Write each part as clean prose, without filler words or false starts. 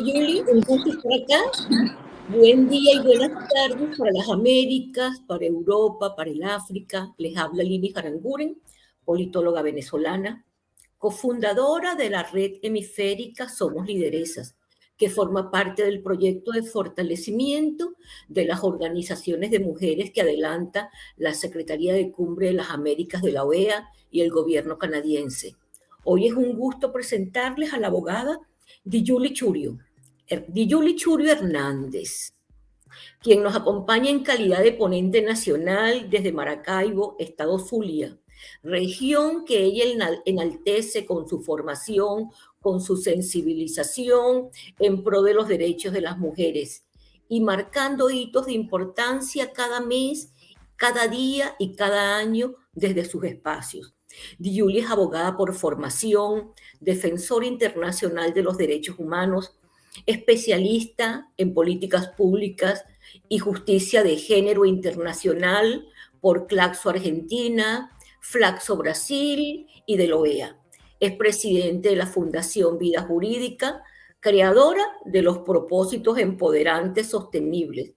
Yuli, un gusto estar acá. Buen día y buenas tardes para las Américas, para Europa, para el África. Les habla Lini Jaranguren, politóloga venezolana, cofundadora de la red hemisférica Somos Lideresas, que forma parte del proyecto de fortalecimiento de las organizaciones de mujeres que adelanta la Secretaría de Cumbre de las Américas de la OEA y el gobierno canadiense. Hoy es un gusto presentarles a la abogada Diyuli Churio Hernández, quien nos acompaña en calidad de ponente nacional desde Maracaibo, Estado Zulia, región que ella enaltece con su formación, con su sensibilización en pro de los derechos de las mujeres y marcando hitos de importancia cada mes, cada día y cada año desde sus espacios. Diyuli es abogada por formación, defensora internacional de los derechos humanos, especialista en políticas públicas y justicia de género internacional por Claxo Argentina, Flaxo Brasil y de la OEA. Es presidente de la Fundación Vida Jurídica, creadora de los propósitos empoderantes sostenibles,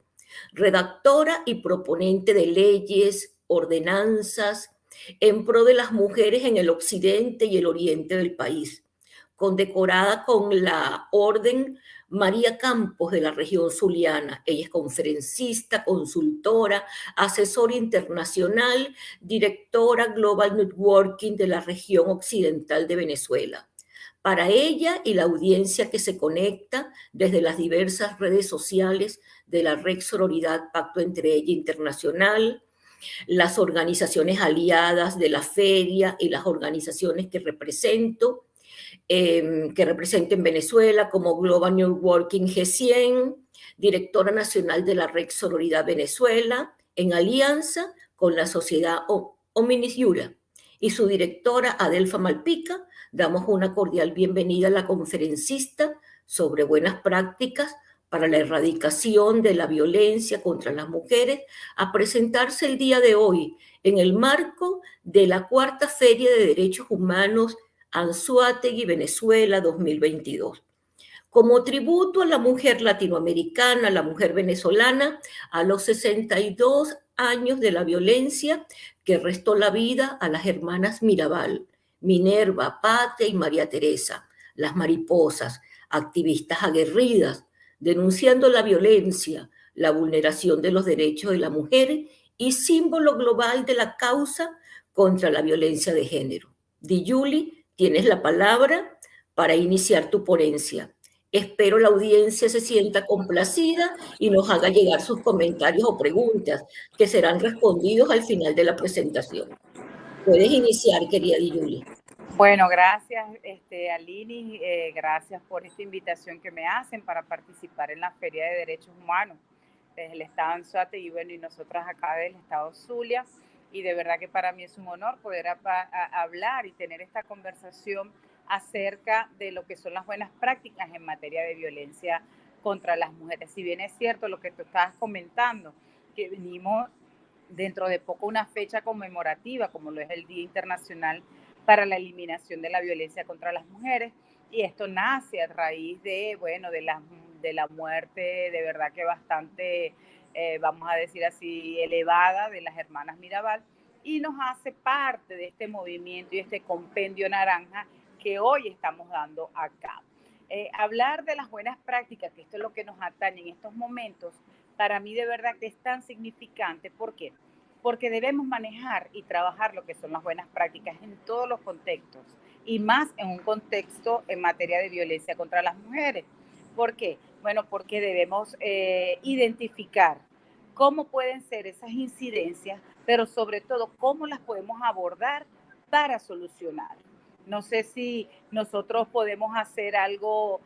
redactora y proponente de leyes, ordenanzas en pro de las mujeres en el occidente y el oriente del país, condecorada con la Orden María Campos de la región zuliana. Ella es conferencista, consultora, asesora internacional, directora Global Networking de la región occidental de Venezuela. Para ella y la audiencia que se conecta desde las diversas redes sociales de la Red Sororidad Pacto entre ella Internacional, las organizaciones aliadas de la feria y las organizaciones que represento, que represento en Venezuela, como Global Networking G100, directora nacional de la Red Sororidad Venezuela, en alianza con la sociedad Hominis Iura, y su directora Adelfa Malpica. Damos una cordial bienvenida a la conferencista sobre buenas prácticas para la erradicación de la violencia contra las mujeres, a presentarse el día de hoy en el marco de la Cuarta Feria de Derechos Humanos Anzoátegui Venezuela 2022. Como tributo a la mujer latinoamericana, a la mujer venezolana, a los 62 años de la violencia que restó la vida a las hermanas Mirabal, Minerva, Patia y María Teresa, las mariposas, activistas aguerridas, denunciando la violencia, la vulneración de los derechos de la mujer y símbolo global de la causa contra la violencia de género. Diyuli, tienes la palabra para iniciar tu ponencia. Espero la audiencia se sienta complacida y nos haga llegar sus comentarios o preguntas, que serán respondidos al final de la presentación. Puedes iniciar, querida Diyuli. Bueno, gracias, Alini, gracias por esta invitación que me hacen para participar en la Feria de Derechos Humanos desde el Estado Anzoátegui y bueno, y nosotras acá del Estado Zulia. Y de verdad que para mí es un honor poder hablar y tener esta conversación acerca de lo que son las buenas prácticas en materia de violencia contra las mujeres. Si bien es cierto lo que tú estabas comentando, que venimos dentro de poco una fecha conmemorativa, como lo es el Día Internacional para la Eliminación de la Violencia contra las Mujeres, y esto nace a raíz de, bueno, de la muerte de verdad que bastante, vamos a decir así, elevada de las hermanas Mirabal, y nos hace parte de este movimiento y este compendio naranja que hoy estamos dando a cabo. Hablar de las buenas prácticas, que esto es lo que nos atañe en estos momentos, para mí de verdad que es tan significante. ¿Por qué? Porque debemos manejar y trabajar lo que son las buenas prácticas en todos los contextos y más en un contexto en materia de violencia contra las mujeres. ¿Por qué? Bueno, porque debemos identificar cómo pueden ser esas incidencias, pero sobre todo cómo las podemos abordar para solucionar. No sé si nosotros podemos hacer algo,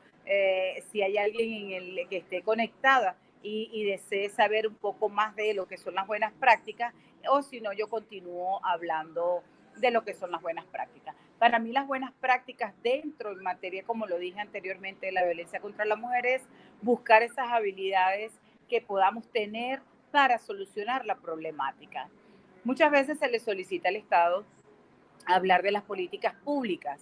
si hay alguien en el que esté conectada y desee saber un poco más de lo que son las buenas prácticas, o si no, yo continúo hablando de lo que son las buenas prácticas. Para mí las buenas prácticas dentro en materia, como lo dije anteriormente, de la violencia contra la mujer es buscar esas habilidades que podamos tener para solucionar la problemática. Muchas veces se le solicita al Estado hablar de las políticas públicas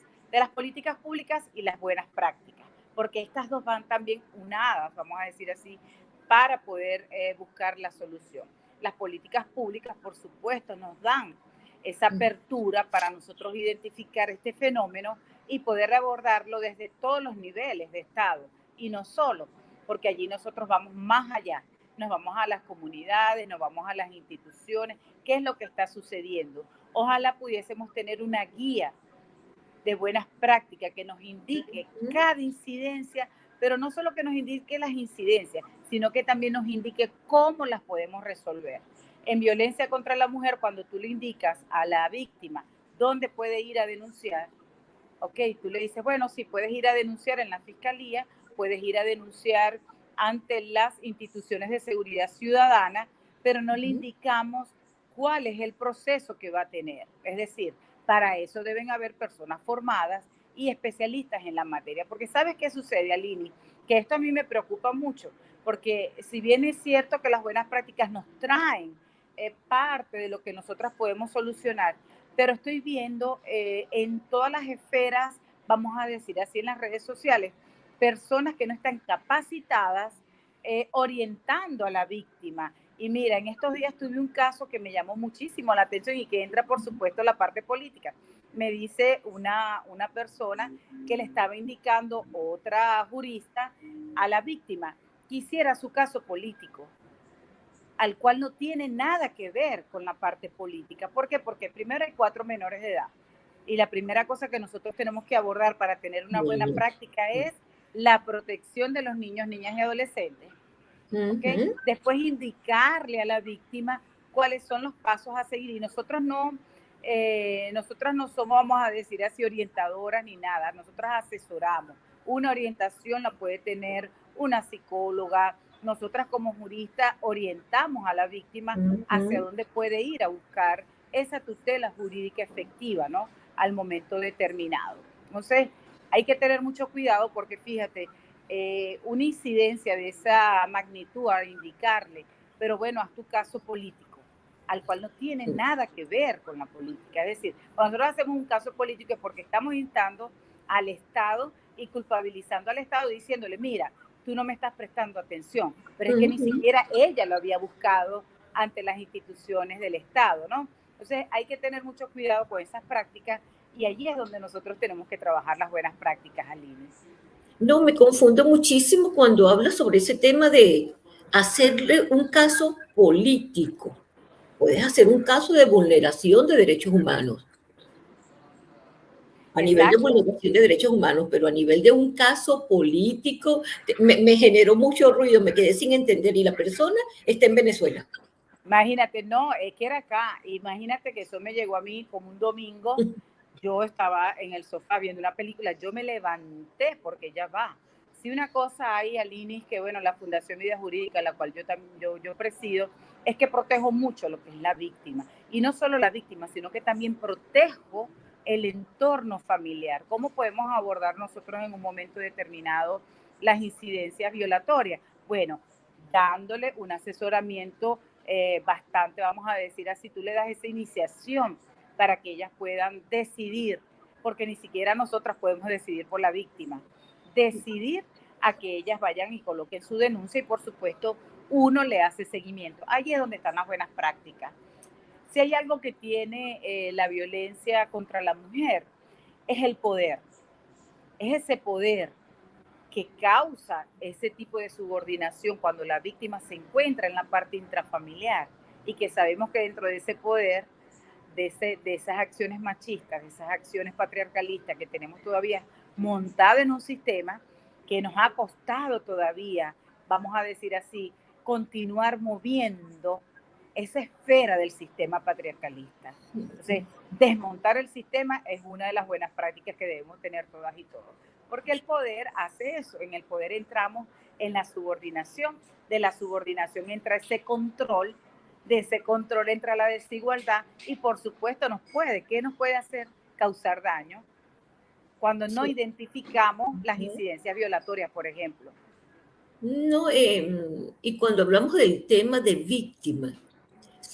y las buenas prácticas, porque estas dos van también unadas, vamos a decir así, para poder buscar la solución. Las políticas públicas, por supuesto, nos dan esa apertura para nosotros identificar este fenómeno y poder abordarlo desde todos los niveles de Estado, y no solo, porque allí nosotros vamos más allá, nos vamos a las comunidades, nos vamos a las instituciones, qué es lo que está sucediendo. Ojalá pudiésemos tener una guía de buenas prácticas que nos indique cada incidencia, pero no solo que nos indique las incidencias, sino que también nos indique cómo las podemos resolver. En violencia contra la mujer, cuando tú le indicas a la víctima dónde puede ir a denunciar, ok, tú le dices, bueno, sí, puedes ir a denunciar en la fiscalía, puedes ir a denunciar ante las instituciones de seguridad ciudadana, pero no le indicamos cuál es el proceso que va a tener. Es decir, para eso deben haber personas formadas y especialistas en la materia. Porque ¿sabes qué sucede, Alini? Que esto a mí me preocupa mucho, porque si bien es cierto que las buenas prácticas nos traen parte de lo que nosotras podemos solucionar, pero estoy viendo en todas las esferas, vamos a decir así, en las redes sociales, personas que no están capacitadas orientando a la víctima. Y mira, en estos días tuve un caso que me llamó muchísimo la atención y que entra, por supuesto, la parte política. Me dice una persona que le estaba indicando otra jurista a la víctima que hiciera su caso político, al cual no tiene nada que ver con la parte política. ¿Por qué? Porque primero hay 4 menores de edad. Y la primera cosa que nosotros tenemos que abordar para tener una buena práctica es la protección de los niños, niñas y adolescentes. ¿Okay? Después indicarle a la víctima cuáles son los pasos a seguir. Y nosotras no somos, vamos a decir así, orientadoras ni nada. Nosotras asesoramos. Una orientación la puede tener una psicóloga. Nosotras como juristas orientamos a la víctima hacia dónde puede ir a buscar esa tutela jurídica efectiva, ¿no? Al momento determinado. Entonces, hay que tener mucho cuidado porque fíjate, una incidencia de esa magnitud a indicarle, pero bueno, haz tu caso político, al cual no tiene nada que ver con la política. Es decir, cuando nosotros hacemos un caso político es porque estamos instando al Estado y culpabilizando al Estado diciéndole, mira, tú no me estás prestando atención, pero es que ni siquiera ella lo había buscado ante las instituciones del Estado, ¿no? Entonces hay que tener mucho cuidado con esas prácticas y allí es donde nosotros tenemos que trabajar las buenas prácticas, Aline. No, me confundo muchísimo cuando hablas sobre ese tema de hacerle un caso político. Puedes hacer un caso de vulneración de derechos humanos. A nivel de vulneración de derechos humanos, pero a nivel de un caso político, me generó mucho ruido, me quedé sin entender y la persona está en Venezuela. Imagínate, no, es que era acá, imagínate que eso me llegó a mí como un domingo, yo estaba en el sofá viendo una película, yo me levanté porque ya va. Si una cosa hay, Alinis, que bueno, la Fundación Vida Jurídica, la cual yo presido, es que protejo mucho lo que es la víctima. Y no solo la víctima, sino que también protejo el entorno familiar. ¿Cómo podemos abordar nosotros en un momento determinado las incidencias violatorias? Bueno, dándole un asesoramiento bastante, vamos a decir así, tú le das esa iniciación para que ellas puedan decidir, porque ni siquiera nosotras podemos decidir por la víctima, decidir a que ellas vayan y coloquen su denuncia y por supuesto uno le hace seguimiento. Ahí es donde están las buenas prácticas. Si hay algo que tiene la violencia contra la mujer, es el poder, es ese poder que causa ese tipo de subordinación cuando la víctima se encuentra en la parte intrafamiliar y que sabemos que dentro de ese poder, de esas acciones machistas, de esas acciones patriarcalistas que tenemos todavía montado en un sistema que nos ha costado todavía, vamos a decir así, continuar moviendo esa esfera del sistema patriarcalista. Entonces, desmontar el sistema es una de las buenas prácticas que debemos tener todas y todos. Porque el poder hace eso. En el poder entramos en la subordinación. De la subordinación entra ese control. De ese control entra la desigualdad. Y por supuesto ¿qué nos puede hacer? Causar daño. Cuando no identificamos las incidencias violatorias, por ejemplo. No, y cuando hablamos del tema de víctimas,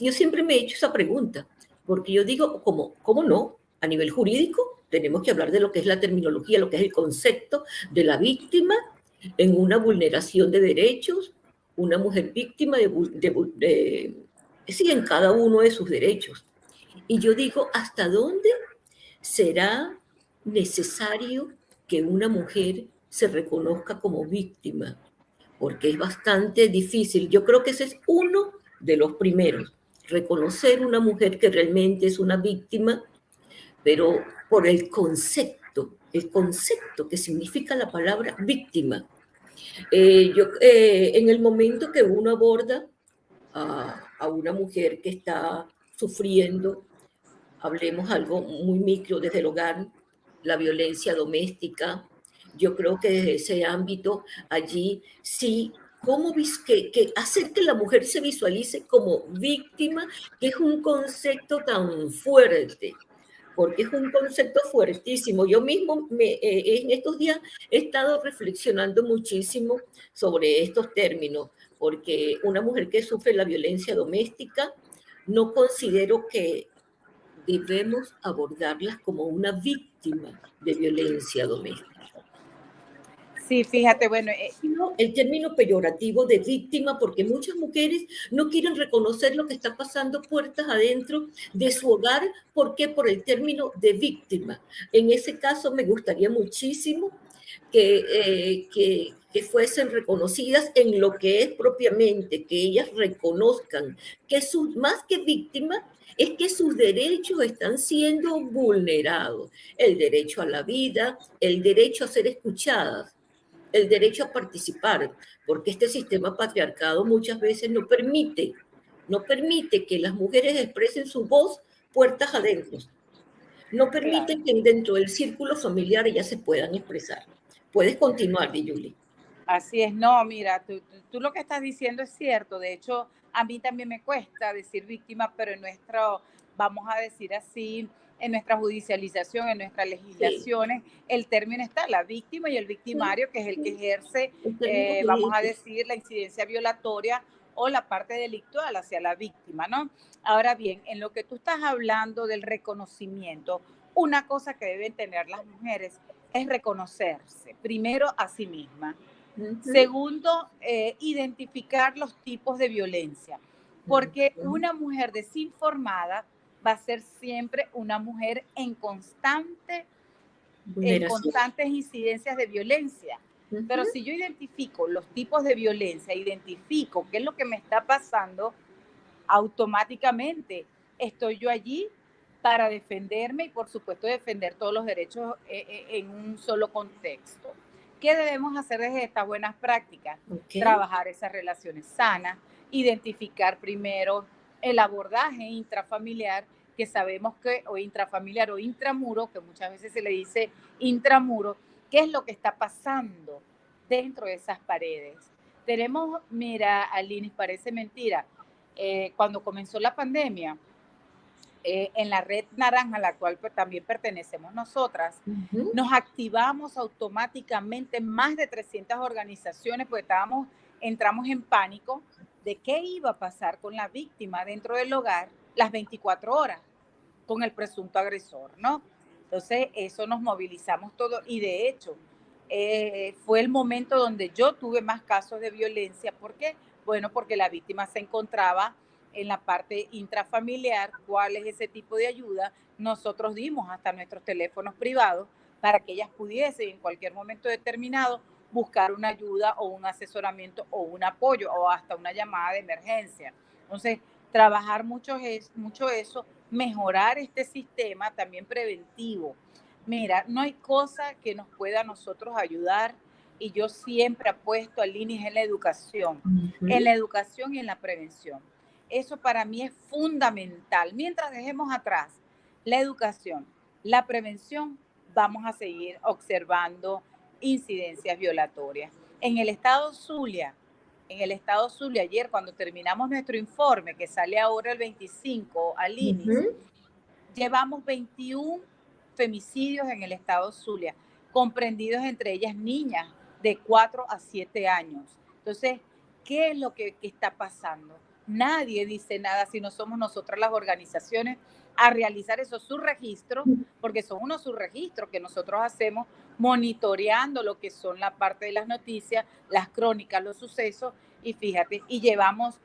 yo siempre me he hecho esa pregunta, porque yo digo, ¿cómo no? A nivel jurídico, tenemos que hablar de lo que es la terminología, lo que es el concepto de la víctima en una vulneración de derechos, una mujer víctima sí, en cada uno de sus derechos. Y yo digo, ¿hasta dónde será necesario que una mujer se reconozca como víctima? Porque es bastante difícil. Yo creo que ese es uno de los primeros, reconocer una mujer que realmente es una víctima, pero por el concepto que significa la palabra víctima. En el momento que uno aborda a una mujer que está sufriendo, hablemos algo muy micro desde el hogar, la violencia doméstica. Yo creo que desde ese ámbito, allí sí, que hacer que la mujer se visualice como víctima, que es un concepto tan fuerte, porque es un concepto fuertísimo. Yo mismo en estos días he estado reflexionando muchísimo sobre estos términos, porque una mujer que sufre la violencia doméstica, no considero que debemos abordarlas como una víctima de violencia doméstica. Sí, fíjate, bueno, El término peyorativo de víctima, porque muchas mujeres no quieren reconocer lo que está pasando puertas adentro de su hogar. ¿Por qué? Por el término de víctima. En ese caso me gustaría muchísimo que fuesen reconocidas en lo que es propiamente, que ellas reconozcan que más que víctima, es que sus derechos están siendo vulnerados. El derecho a la vida, el derecho a ser escuchadas, el derecho a participar, porque este sistema patriarcado muchas veces no permite que las mujeres expresen su voz puertas adentro, no claro. permite que dentro del círculo familiar ellas se puedan expresar. Puedes continuar, Yuli. Así es, no, mira, tú lo que estás diciendo es cierto. De hecho, a mí también me cuesta decir víctima, pero en nuestro, vamos a decir así, en nuestra judicialización, en nuestras Sí, legislaciones, el término está, la víctima y el sí, victimario, que es el que sí, ejerce, el término vamos a jurídico. decir, la incidencia violatoria o la parte delictual hacia la víctima, ¿no? Ahora bien, en lo que tú estás hablando del reconocimiento, una cosa que deben tener las mujeres es reconocerse, primero a sí misma. Ujú, Segundo, identificar los tipos de violencia, porque ujú. una mujer desinformada va a ser siempre una mujer en Vulneración. constantes incidencias de violencia. Pero Ujú. si yo identifico los tipos de violencia, identifico qué es lo que me está pasando, automáticamente estoy yo allí para defenderme y por supuesto defender todos los derechos en un solo contexto. ¿Qué debemos hacer desde estas buenas prácticas? Ok. Trabajar esas relaciones sanas, identificar primero el abordaje intrafamiliar, que sabemos que, o intrafamiliar o intramuro, que muchas veces se le dice intramuro, qué es lo que está pasando dentro de esas paredes. Tenemos, mira, Alinis, parece mentira, cuando comenzó la pandemia, en la red naranja, a la cual también pertenecemos nosotras, Ujú. nos activamos automáticamente más de 300 organizaciones, porque entramos en pánico de qué iba a pasar con la víctima dentro del hogar las 24 horas con el presunto agresor, ¿no? Entonces, eso nos movilizamos todos y de hecho, fue el momento donde yo tuve más casos de violencia. ¿Por qué? Bueno, porque la víctima se encontraba en la parte intrafamiliar. ¿Cuál es ese tipo de ayuda? Nosotros dimos hasta nuestros teléfonos privados para que ellas pudiesen en cualquier momento determinado buscar una ayuda o un asesoramiento o un apoyo o hasta una llamada de emergencia. Entonces, trabajar mucho eso, mejorar este sistema también preventivo. Mira, no hay cosa que nos pueda a nosotros ayudar y yo siempre apuesto al INIS en Ujú. la educación y en la prevención. Eso para mí es fundamental. Mientras dejemos atrás la educación, la prevención, vamos a seguir observando incidencias violatorias. En el estado Zulia, ayer cuando terminamos nuestro informe, que sale ahora el 25 al INIS, Ujú. llevamos 21 femicidios en el estado Zulia, comprendidos entre ellas niñas de 4 a 7 años. Entonces, ¿qué es lo que está pasando? Nadie dice nada si no somos nosotras las organizaciones a realizar esos subregistros, porque son unos subregistros que nosotros hacemos monitoreando lo que son la parte de las noticias, las crónicas, los sucesos, y fíjate, y llevamos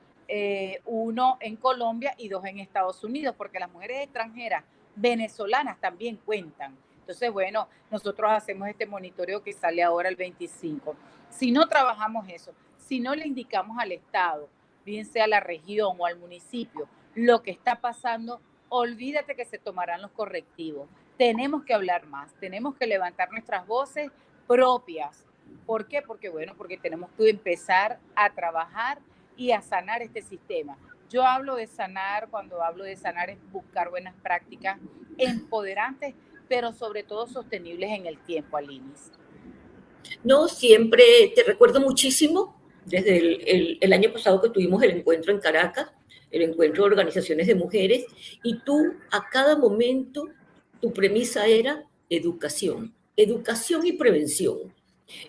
uno en Colombia y 2 en Estados Unidos, porque las mujeres extranjeras venezolanas también cuentan. Entonces, bueno, nosotros hacemos este monitoreo que sale ahora el 25. Si no trabajamos eso, si no le indicamos al Estado, bien sea a la región o al municipio, lo que está pasando, olvídate que se tomarán los correctivos. Tenemos que hablar más, tenemos que levantar nuestras voces propias. ¿Por qué? Porque, bueno, porque tenemos que empezar a trabajar y a sanar este sistema. Yo hablo de sanar, cuando hablo de sanar es buscar buenas prácticas empoderantes, pero sobre todo sostenibles en el tiempo, Alinis. No, siempre te recuerdo muchísimo desde el año pasado que tuvimos el encuentro en Caracas, el encuentro de organizaciones de mujeres, y tú a cada momento, tu premisa era educación, educación y prevención.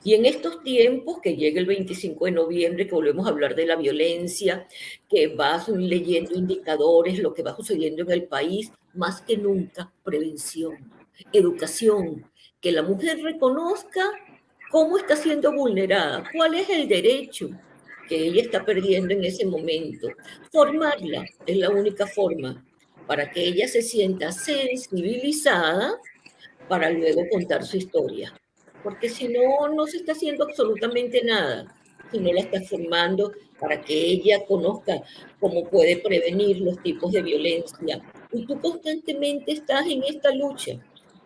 Y en estos tiempos, que llega el 25 de noviembre, que volvemos a hablar de la violencia, que vas leyendo indicadores, lo que va sucediendo en el país, más que nunca, prevención, educación, que la mujer reconozca cómo está siendo vulnerada, cuál es el derecho que ella está perdiendo en ese momento. Formarla es la única forma para que ella se sienta sensibilizada para luego contar su historia. Porque si no, no se está haciendo absolutamente nada. Si no la estás formando para que ella conozca cómo puede prevenir los tipos de violencia. Y tú constantemente estás en esta lucha.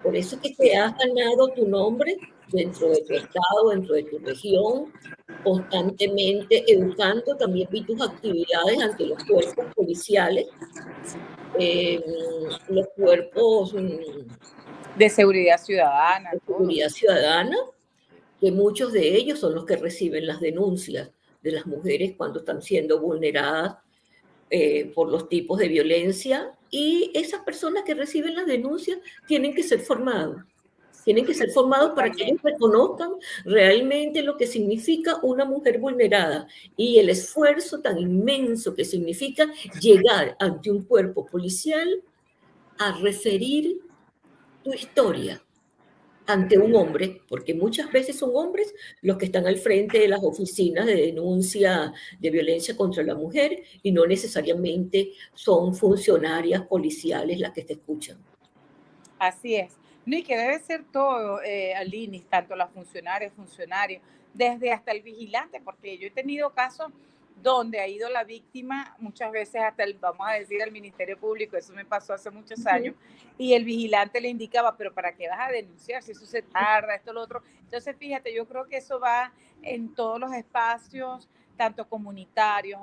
Por eso es que te has ganado tu nombre dentro de tu estado, dentro de tu región, constantemente educando. También vi tus actividades ante los cuerpos policiales, los cuerpos de seguridad ciudadana, de todo. seguridad ciudadana, que muchos de ellos son los que reciben las denuncias de las mujeres cuando están siendo vulneradas por los tipos de violencia, y esas personas que reciben las denuncias tienen que ser formados. Tienen que ser formados para que ellos reconozcan realmente lo que significa una mujer vulnerada y el esfuerzo tan inmenso que significa llegar ante un cuerpo policial a referir tu historia ante un hombre, porque muchas veces son hombres los que están al frente de las oficinas de denuncia de violencia contra la mujer y no necesariamente son funcionarias policiales las que te escuchan. Así es. No, y que debe ser todo, Alinis, tanto las funcionarios, desde hasta el vigilante, porque yo he tenido casos donde ha ido la víctima, muchas veces hasta el, vamos a decir, al Ministerio Público, eso me pasó hace muchos años, y el vigilante le indicaba, pero ¿para qué vas a denunciar? Si eso se tarda, esto, lo otro. Entonces, fíjate, yo creo que eso va en todos los espacios, tanto comunitarios,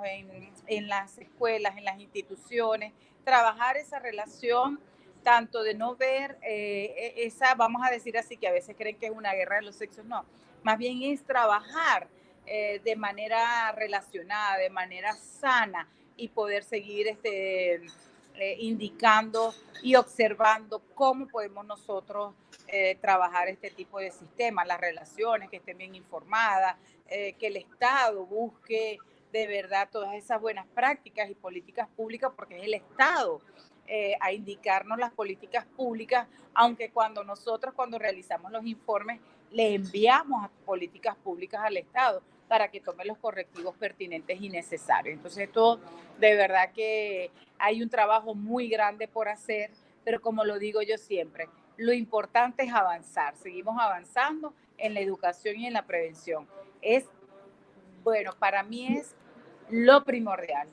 en las escuelas, en las instituciones, trabajar esa relación tanto de no ver esa, vamos a decir así, que a veces creen que es una guerra de los sexos, no, más bien es trabajar de manera relacionada, de manera sana y poder seguir indicando y observando cómo podemos nosotros trabajar este tipo de sistemas, las relaciones, que estén bien informadas, que el Estado busque de verdad todas esas buenas prácticas y políticas públicas, porque es el Estado a indicarnos las políticas públicas, aunque cuando realizamos los informes, le enviamos a políticas públicas al Estado para que tome los correctivos pertinentes y necesarios. Entonces, esto de verdad que hay un trabajo muy grande por hacer, pero como lo digo yo siempre, lo importante es avanzar, seguimos avanzando en la educación y en la prevención. Bueno, para mí es lo primordial.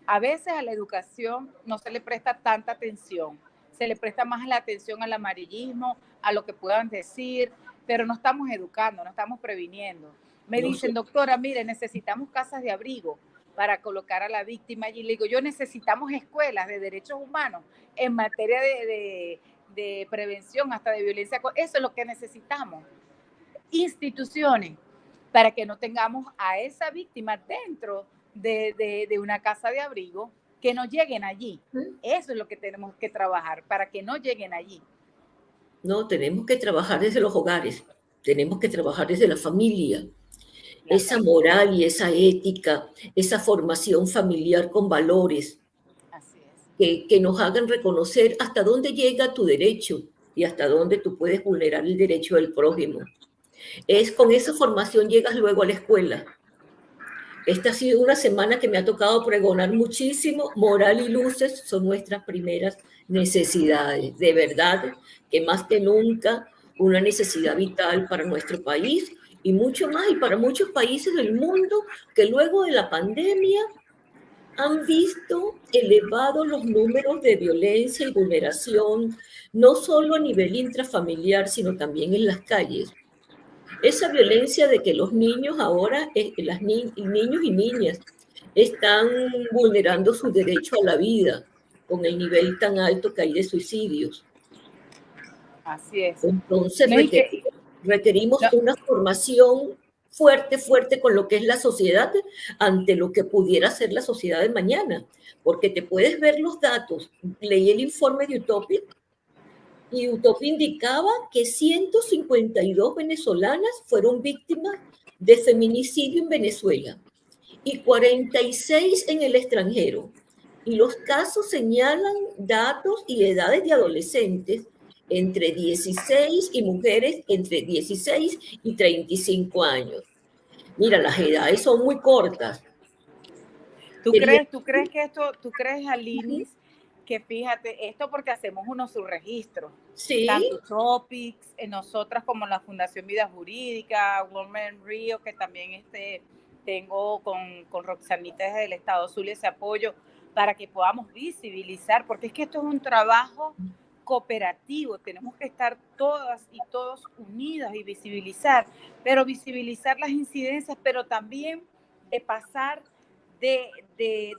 A veces a la educación no se le presta tanta atención, se le presta más la atención al amarillismo, a lo que puedan decir, pero no estamos educando, no estamos previniendo. Me dicen, doctora, mire, necesitamos casas de abrigo para colocar a la víctima allí. Le digo, yo necesitamos escuelas de derechos humanos en materia de prevención, hasta de violencia. Eso es lo que necesitamos. Instituciones para que no tengamos a esa víctima dentro de una casa de abrigo, que no lleguen allí. Eso es lo que tenemos que trabajar, para que no lleguen allí. No, tenemos que trabajar desde los hogares, tenemos que trabajar desde la familia. Esa moral y esa ética, esa formación familiar con valores, que nos hagan reconocer hasta dónde llega tu derecho y hasta dónde tú puedes vulnerar el derecho del prójimo. Con esa formación llegas luego a la escuela. Esta ha sido una semana que me ha tocado pregonar muchísimo. Moral y luces son nuestras primeras necesidades. De verdad que más que nunca una necesidad vital para nuestro país y mucho más, y para muchos países del mundo que luego de la pandemia han visto elevados los números de violencia y vulneración, no solo a nivel intrafamiliar, sino también en las calles. Esa violencia de que los niños ahora, niños y niñas, están vulnerando su derecho a la vida con el nivel tan alto que hay de suicidios. Así es. Entonces No, requerimos una formación fuerte con lo que es la sociedad ante lo que pudiera ser la sociedad de mañana, porque te puedes ver los datos. Leí el informe de Utopia y Utopia indicaba que 152 venezolanas fueron víctimas de feminicidio en Venezuela y 46 en el extranjero. Y los casos señalan datos y edades de adolescentes entre 16 y mujeres entre 16 y 35 años. Mira, las edades son muy cortas. ¿Tú crees que esto, Alinis, que fíjate, esto porque hacemos unos subregistros, sí, tanto Topics, nosotras como la Fundación Vida Jurídica, Women Rio, que también tengo con Roxanita desde el Estado Zulia ese apoyo para que podamos visibilizar, porque es que esto es un trabajo cooperativo, tenemos que estar todas y todos unidas y visibilizar las incidencias, pero también de pasar de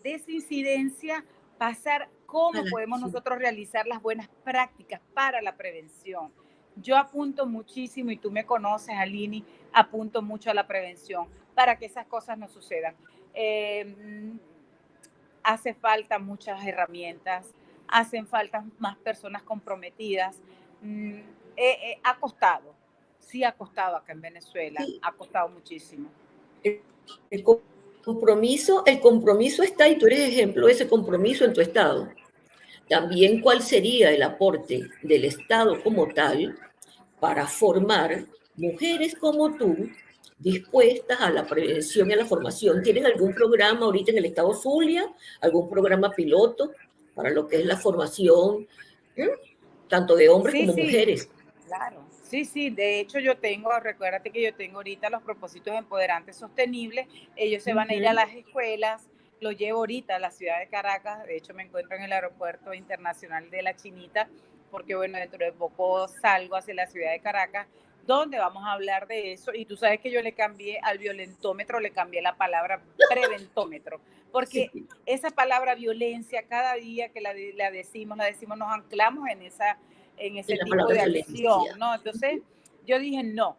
esa incidencia, pasar cómo podemos nosotros realizar las buenas prácticas para la prevención. Yo apunto muchísimo, y tú me conoces, Alini, apunto mucho a la prevención para que esas cosas no sucedan. Hace falta muchas herramientas, hacen falta más personas comprometidas. Ha costado, sí ha costado acá en Venezuela, sí. Ha costado muchísimo. El compromiso está, y tú eres ejemplo de ese compromiso en tu estado. También, ¿cuál sería el aporte del Estado como tal para formar mujeres como tú dispuestas a la prevención y a la formación? ¿Tienen algún programa ahorita en el estado Zulia? ¿Algún programa piloto para lo que es la formación, tanto de hombres como mujeres? Claro, sí, de hecho recuérdate que yo tengo ahorita los propósitos empoderantes sostenibles, ellos se van a ir a las escuelas, lo llevo ahorita a la ciudad de Caracas, de hecho me encuentro en el aeropuerto internacional de La Chinita, porque bueno, dentro de poco salgo hacia la ciudad de Caracas, donde vamos a hablar de eso, y tú sabes que yo le cambié al violentómetro, le cambié la palabra preventómetro, porque sí. Esa palabra violencia, cada día que la decimos, nos anclamos en ese tipo de acción, ¿no? Entonces yo dije, no,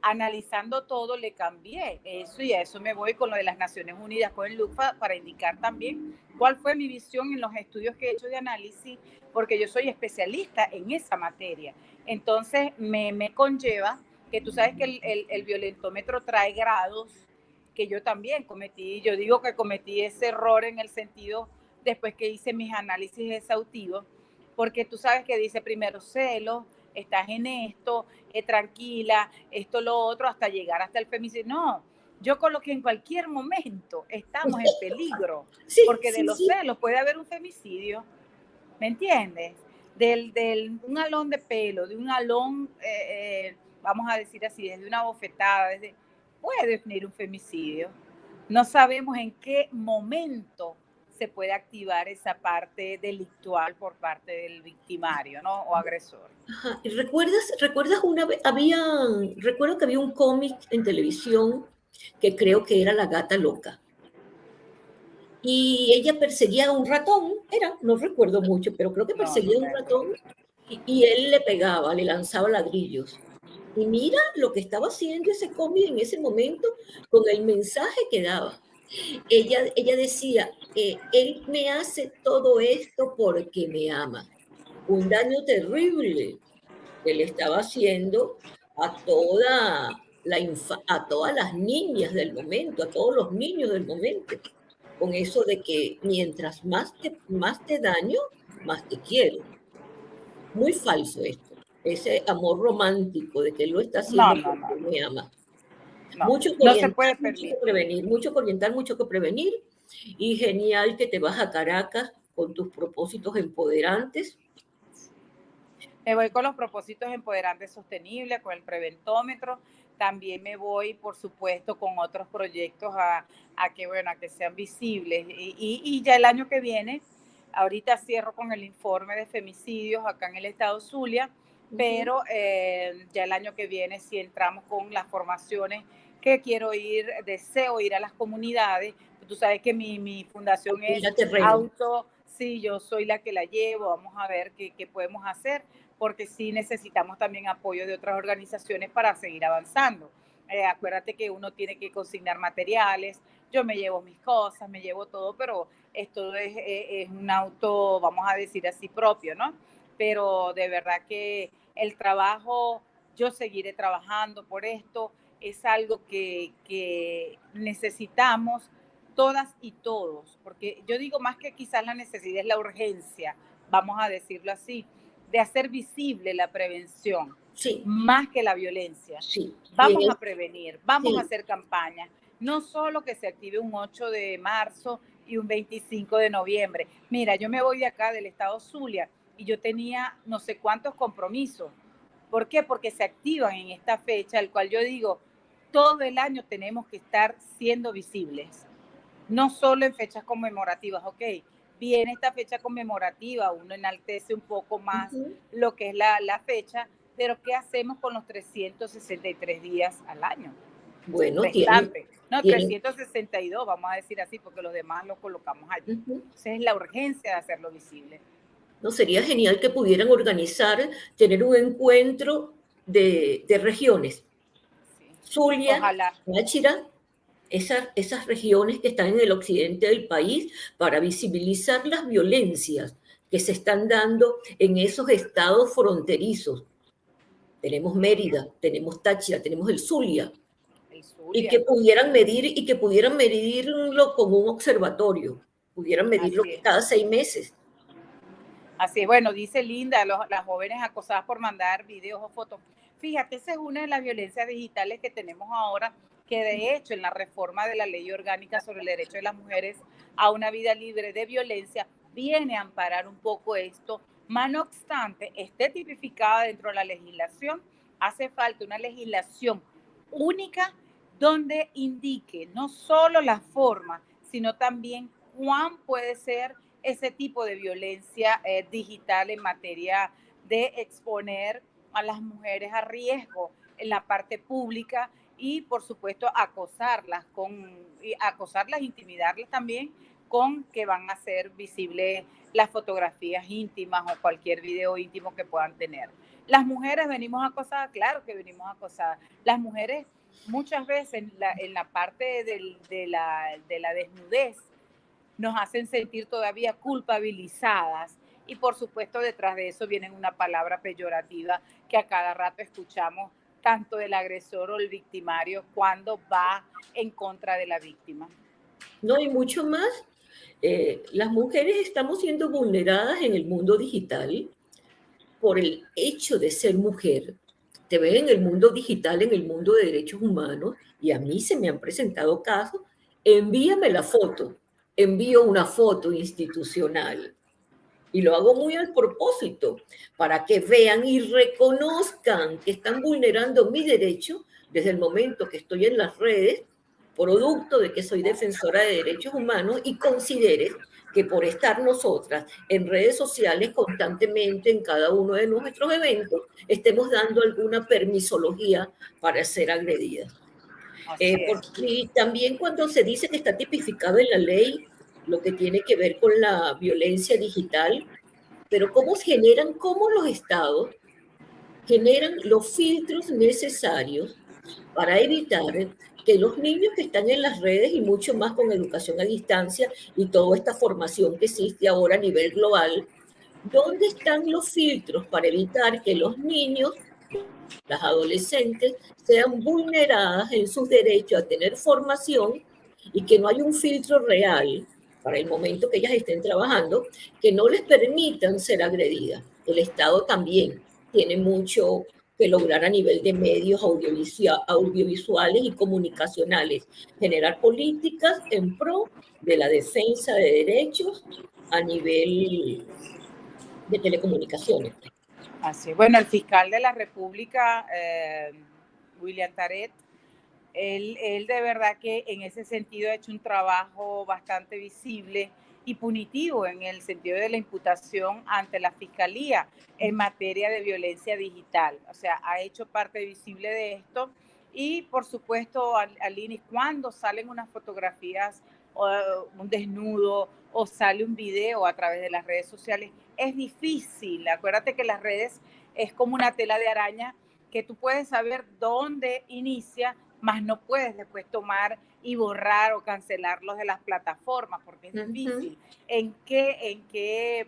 analizando todo le cambié eso, y a eso me voy con lo de las Naciones Unidas, con el LUCFA, para indicar también cuál fue mi visión en los estudios que he hecho de análisis, porque yo soy especialista en esa materia. Entonces me conlleva que tú sabes que el violentómetro trae grados que yo también cometí. Yo digo que cometí ese error en el sentido, después que hice mis análisis exhaustivos, porque tú sabes que dice primero celos, estás en esto, tranquila, esto, lo otro, hasta llegar hasta el femicidio. No, yo coloqué en cualquier momento, estamos en peligro, sí, porque de los celos puede haber un femicidio, ¿me entiendes? Un alón de pelo, de un alón, vamos a decir así, desde una bofetada, puede venir un femicidio. No sabemos en qué momento se puede activar esa parte delictual por parte del victimario, ¿no? O agresor. Ajá. ¿Recuerdas una vez? Recuerdo que había un cómic en televisión que creo que era La Gata Loca. Y ella perseguía a un ratón, no recuerdo mucho, pero creo que perseguía a un ratón y él le pegaba, le lanzaba ladrillos. Y mira lo que estaba haciendo ese cómic en ese momento con el mensaje que daba. Ella decía, él me hace todo esto porque me ama. Un daño terrible que le estaba haciendo a todas las niñas del momento, a todos los niños del momento. con eso de que mientras más te daño, más te quiero. Muy falso esto, ese amor romántico de que él lo está No, haciendo no, porque no, no, me ama. no, Mucho que no se orientar, puede mucho que permitir. prevenir, mucho que orientar, mucho que prevenir. Y genial que te vas a Caracas con tus propósitos empoderantes. Me voy con los propósitos empoderantes sostenibles, con el preventómetro. También me voy, por supuesto, con otros proyectos a que, bueno, a que sean visibles. Y ya el año que viene, ahorita cierro con el informe de femicidios acá en el estado Zulia, pero ya el año que viene sí entramos con las formaciones que quiero ir, deseo ir a las comunidades. Tú sabes que mi fundación es Ir a terreno. auto, sí, yo soy la que la llevo, vamos a ver qué podemos hacer, porque sí necesitamos también apoyo de otras organizaciones para seguir avanzando. Acuérdate que uno tiene que consignar materiales, yo me llevo mis cosas, me llevo todo, pero esto es un auto, vamos a decir así, propio, ¿no? Pero de verdad que el trabajo, yo seguiré trabajando por esto, es algo que necesitamos todas y todos, porque yo digo más que quizás la necesidad es la urgencia, vamos a decirlo así, de hacer visible la prevención, Sí, más que la violencia. sí. Vamos a prevenir, vamos a Sí, hacer campañas, no solo que se active un 8 de marzo y un 25 de noviembre. Mira, yo me voy de acá del estado Zulia y yo tenía no sé cuántos compromisos. ¿Por qué? Porque se activan en esta fecha, el cual yo digo, todo el año tenemos que estar siendo visibles, no solo en fechas conmemorativas, ok, viene esta fecha conmemorativa, uno enaltece un poco más lo que es la fecha, pero ¿qué hacemos con los 363 días al año? bueno, Restante. No, tienen, 362, vamos a decir así, porque los demás los colocamos allí. uh-huh. Entonces es la urgencia de hacerlo visible. ¿No? Sería genial que pudieran organizar, tener un encuentro de regiones. Sí. Zulia, Ojalá. Táchira, esas regiones que están en el occidente del país, para visibilizar las violencias que se están dando en esos estados fronterizos. Tenemos Mérida, tenemos Táchira, tenemos el Zulia, El y Zulia. que pudieran medirlo como un observatorio, pudieran medirlo Así es. cada 6 meses. Así es, bueno, dice Linda, las jóvenes acosadas por mandar videos o fotos. Fíjate, esa es una de las violencias digitales que tenemos ahora, que de hecho en la reforma de la ley orgánica sobre el derecho de las mujeres a una vida libre de violencia viene a amparar un poco esto. Mas no obstante, esté tipificada dentro de la legislación, hace falta una legislación única donde indique no solo la forma, sino también cuán puede ser ese tipo de violencia digital en materia de exponer a las mujeres a riesgo en la parte pública y por supuesto acosarlas, intimidarlas también con que van a hacer visibles las fotografías íntimas o cualquier video íntimo que puedan tener. Las mujeres venimos acosadas, claro que venimos acosadas. Las mujeres muchas veces en la parte de la desnudez nos hacen sentir todavía culpabilizadas y por supuesto detrás de eso viene una palabra peyorativa que a cada rato escuchamos tanto del agresor o el victimario cuando va en contra de la víctima. No, y mucho más, las mujeres estamos siendo vulneradas en el mundo digital por el hecho de ser mujer. Te ven en el mundo digital, en el mundo de derechos humanos, y a mí se me han presentado casos, envíame la foto, envío una foto institucional. Y lo hago muy al propósito, para que vean y reconozcan que están vulnerando mi derecho desde el momento que estoy en las redes, producto de que soy defensora de derechos humanos, y considere que por estar nosotras en redes sociales constantemente en cada uno de nuestros eventos, estemos dando alguna permisología para ser agredidas. Así es. Y también cuando se dice que está tipificado en la ley lo que tiene que ver con la violencia digital, pero cómo los estados generan los filtros necesarios para evitar que los niños que están en las redes, y mucho más con educación a distancia y toda esta formación que existe ahora a nivel global, ¿dónde están los filtros para evitar que los niños, las adolescentes, sean vulneradas en sus derechos a tener formación y que no hay un filtro real para el momento que ellas estén trabajando, que no les permitan ser agredidas. El Estado también tiene mucho que lograr a nivel de medios audiovisuales y comunicacionales, generar políticas en pro de la defensa de derechos a nivel de telecomunicaciones. Así, bueno, el fiscal de la República, William Taret, él de verdad que en ese sentido ha hecho un trabajo bastante visible y punitivo en el sentido de la imputación ante la Fiscalía en materia de violencia digital. O sea, ha hecho parte visible de esto y por supuesto, Alinis, cuando salen unas fotografías o un desnudo o sale un video a través de las redes sociales, es difícil. Acuérdate que las redes es como una tela de araña que tú puedes saber dónde inicia, más no puedes después tomar y borrar o cancelarlos de las plataformas, porque es difícil. ¿En qué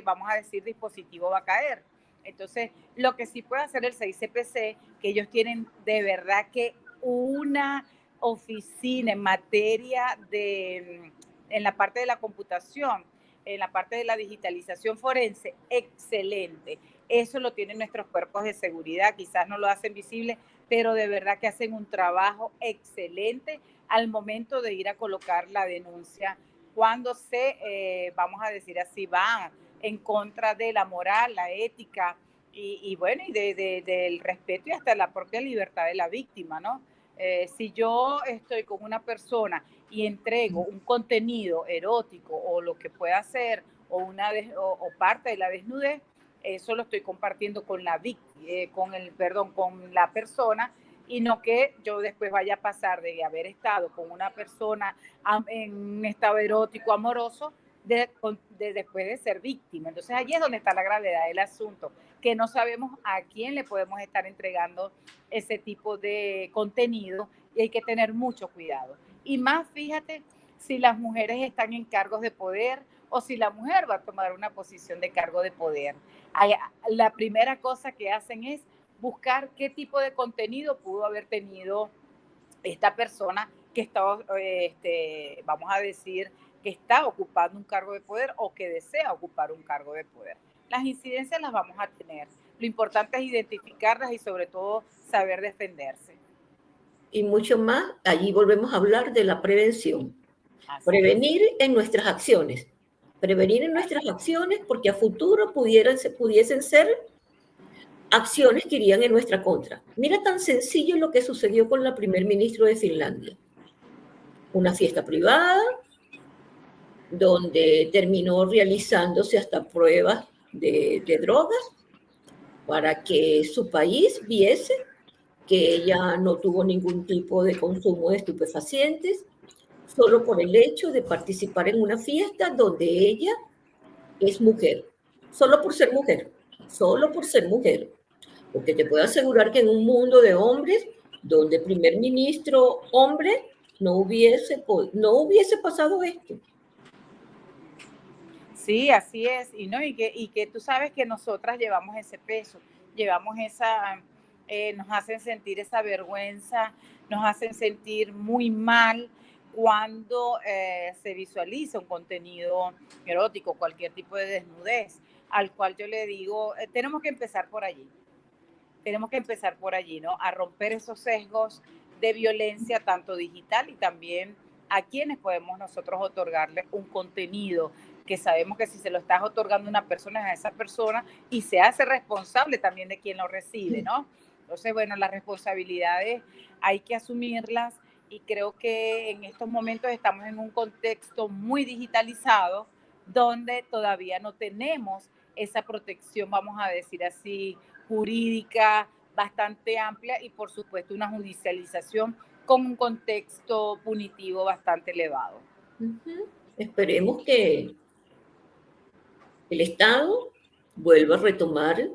vamos a decir, dispositivo va a caer? Entonces, lo que sí puede hacer el 6CPC, que ellos tienen de verdad que una oficina en materia en la parte de la computación, en la parte de la digitalización forense, excelente. Eso lo tienen nuestros cuerpos de seguridad, quizás no lo hacen visible, pero de verdad que hacen un trabajo excelente al momento de ir a colocar la denuncia cuando vamos a decir así, van en contra de la moral, la ética y bueno, y del respeto y hasta la propia libertad de la víctima, ¿no? Si yo estoy con una persona y entrego un contenido erótico o lo que pueda ser o parte de la desnudez, eso lo estoy compartiendo con la con la persona, y no que yo después vaya a pasar de haber estado con una persona en un estado erótico amoroso después de ser víctima. Entonces allí es donde está la gravedad del asunto, que no sabemos a quién le podemos estar entregando ese tipo de contenido y hay que tener mucho cuidado. Y más, fíjate, si las mujeres están en cargos de poder o si la mujer va a tomar una posición de cargo de poder. La primera cosa que hacen es buscar qué tipo de contenido pudo haber tenido esta persona que está, vamos a decir, que está ocupando un cargo de poder o que desea ocupar un cargo de poder. Las incidencias las vamos a tener. Lo importante es identificarlas y sobre todo saber defenderse. Y mucho más, allí volvemos a hablar de la prevención. Prevenir en nuestras acciones. Prevenir en nuestras acciones porque a futuro pudiesen ser acciones que irían en nuestra contra. Mira tan sencillo lo que sucedió con la primer ministro de Finlandia. Una fiesta privada donde terminó realizándose hasta pruebas de drogas para que su país viese que ella no tuvo ningún tipo de consumo de estupefacientes, solo por el hecho de participar en una fiesta donde ella es mujer, solo por ser mujer, solo por ser mujer. Porque te puedo asegurar que en un mundo de hombres, donde el primer ministro hombre no hubiese pasado esto. Sí, así es, y que tú sabes que nosotras llevamos ese peso, llevamos nos hacen sentir esa vergüenza, nos hacen sentir muy mal cuando se visualiza un contenido erótico, cualquier tipo de desnudez, al cual yo le digo, tenemos que empezar por allí, ¿no? A romper esos sesgos de violencia, tanto digital y también a quienes podemos nosotros otorgarle un contenido que sabemos que si se lo estás otorgando a una persona, es a esa persona y se hace responsable también de quien lo recibe, ¿no? Entonces, bueno, las responsabilidades hay que asumirlas y creo que en estos momentos estamos en un contexto muy digitalizado donde todavía no tenemos esa protección, vamos a decir así, jurídica bastante amplia y por supuesto una judicialización con un contexto punitivo bastante elevado. Esperemos que el Estado vuelva a retomar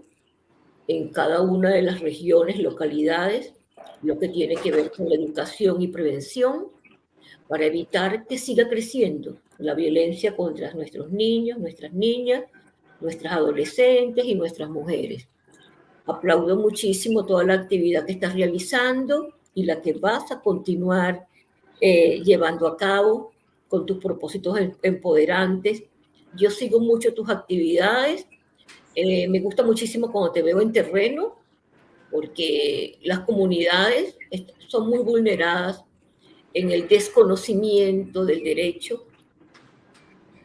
en cada una de las regiones, localidades, lo que tiene que ver con la educación y prevención para evitar que siga creciendo la violencia contra nuestros niños, nuestras niñas, nuestras adolescentes y nuestras mujeres. Aplaudo muchísimo toda la actividad que estás realizando y la que vas a continuar llevando a cabo con tus propósitos empoderantes. Yo sigo mucho tus actividades. Me gusta muchísimo cuando te veo en terreno, porque las comunidades son muy vulneradas en el desconocimiento del derecho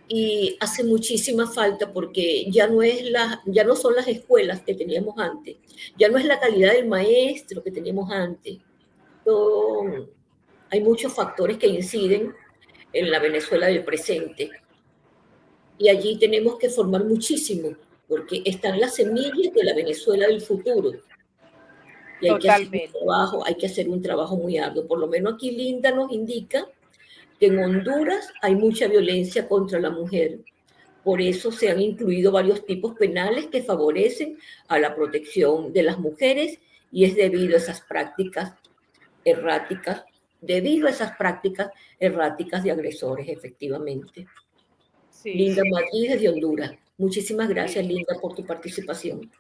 y hace muchísima falta porque ya no son las escuelas que teníamos antes, ya no es la calidad del maestro que teníamos antes. Hay muchos factores que inciden en la Venezuela del presente y allí tenemos que formar muchísimo porque están las semillas de la Venezuela del futuro. Y Totalmente. hay que hacer un trabajo muy arduo. Por lo menos aquí Linda nos indica que en Honduras hay mucha violencia contra la mujer. Por eso se han incluido varios tipos penales que favorecen a la protección de las mujeres y es debido a esas prácticas erráticas, de agresores, efectivamente. Sí, Linda Madrid desde Honduras. Muchísimas gracias, sí. Linda, por tu participación.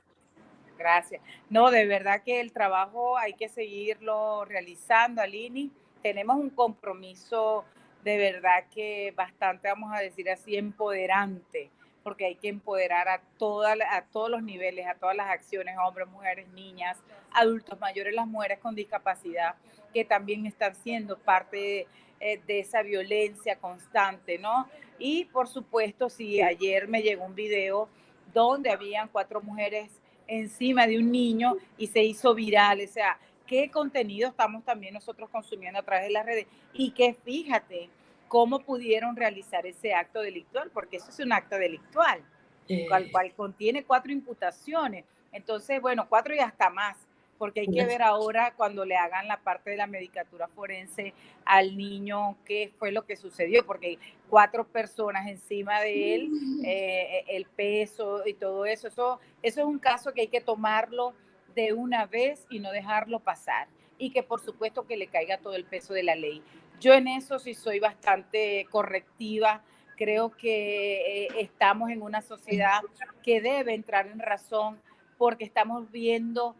Gracias. No, de verdad que el trabajo hay que seguirlo realizando, Alini. Tenemos un compromiso de verdad que bastante, vamos a decir así, empoderante, porque hay que empoderar a todos los niveles, a todas las acciones, hombres, mujeres, niñas, adultos mayores, las mujeres con discapacidad, que también están siendo parte de esa violencia constante, ¿no? Y por supuesto, sí, ayer me llegó un video donde habían 4 mujeres encima de un niño y se hizo viral. O sea, qué contenido estamos también nosotros consumiendo a través de las redes y que fíjate cómo pudieron realizar ese acto delictual, porque eso es un acto delictual, cual contiene 4 imputaciones. Entonces, bueno, 4 y hasta más, porque hay que ver ahora cuando le hagan la parte de la medicatura forense al niño qué fue lo que sucedió, porque 4 personas encima de él, el peso y todo eso, eso es un caso que hay que tomarlo de una vez y no dejarlo pasar, y que por supuesto que le caiga todo el peso de la ley. Yo en eso sí soy bastante correctiva. Creo que estamos en una sociedad que debe entrar en razón porque estamos viendo,